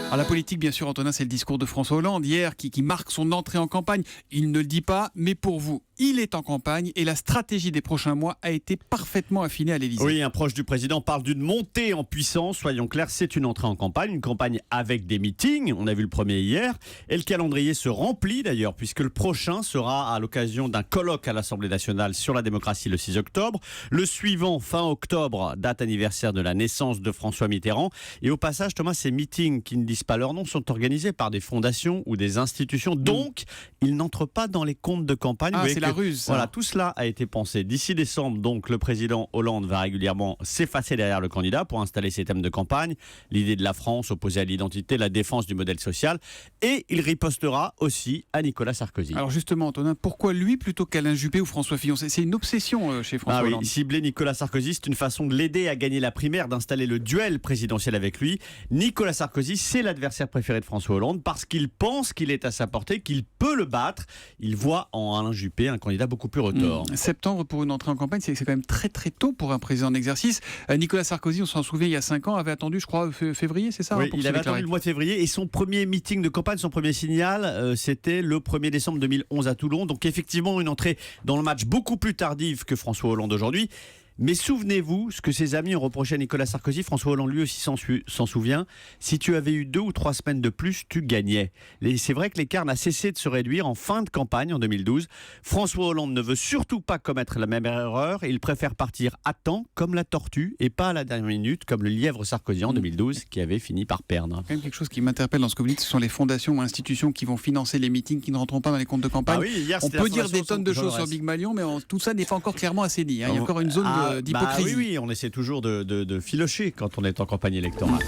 Alors la politique, bien sûr, Antonin, c'est le discours de François Hollande hier qui marque son entrée en campagne. Il ne le dit pas, mais pour vous, il est en campagne et la stratégie des prochains mois a été parfaitement affinée à l'Élysée. Oui, un proche du président parle d'une montée en puissance. Soyons clairs, c'est une entrée en campagne, une campagne avec des meetings. On a vu le premier hier. Et le calendrier se remplit d'ailleurs, puisque le prochain sera à l'occasion d'un colloque à l'Assemblée nationale sur la démocratie le 6 octobre. Le suivant, fin octobre, date anniversaire de la naissance de François Mitterrand. Et au passage, Thomas, ces meetings qui ne disent pas leur nom sont organisés par des fondations ou des institutions. Donc, ils n'entrent pas dans les comptes de campagne. C'est la ruse. Voilà, tout cela a été pensé. D'ici décembre, donc, le président Hollande va régulièrement s'effacer derrière le candidat pour installer ses thèmes de campagne. L'idée de la France opposée à l'identité, la défense du modèle social. Et il ripostera aussi à Nicolas Sarkozy. Alors justement, Antonin, pourquoi lui plutôt qu'Alain Juppé ou François Fillon ? C'est une obsession chez François Hollande. Cibler Nicolas Sarkozy, c'est une façon de l'aider à gagner la primaire, d'installer le duel présidentiel avec lui. Nicolas Sarkozy, c'est l'adversaire préféré de François Hollande parce qu'il pense qu'il est à sa portée, qu'il peut le battre. Il voit en Alain Juppé un candidat beaucoup plus retors. Septembre pour une entrée en campagne, c'est quand même très très tôt pour un président d'exercice. Nicolas Sarkozy, on s'en souvient, il y a 5 ans, avait attendu, je crois, février, c'est ça? Oui, il avait attendu le mois de février et son premier meeting de campagne, son premier signal, c'était le 1er décembre 2011 à Toulon. Donc effectivement, une entrée dans le match beaucoup plus tardive que François Hollande aujourd'hui. Mais souvenez-vous, ce que ses amis ont reproché à Nicolas Sarkozy, François Hollande lui aussi s'en souvient, si tu avais eu 2 ou 3 semaines de plus, tu gagnais. Et c'est vrai que l'écart n'a cessé de se réduire en fin de campagne en 2012. François Hollande ne veut surtout pas commettre la même erreur, il préfère partir à temps comme la tortue et pas à la dernière minute comme le lièvre Sarkozy en 2012 qui avait fini par perdre. Quand même quelque chose qui m'interpelle dans ce que vous dites, ce sont les fondations ou institutions qui vont financer les meetings qui ne rentreront pas dans les comptes de campagne. On peut dire des tonnes de choses sur Big Malion, mais tout ça n'est pas encore clairement assez dit. Il y a encore une zone d'hypocrisie. Oui, on essaie toujours de filocher quand on est en campagne électorale.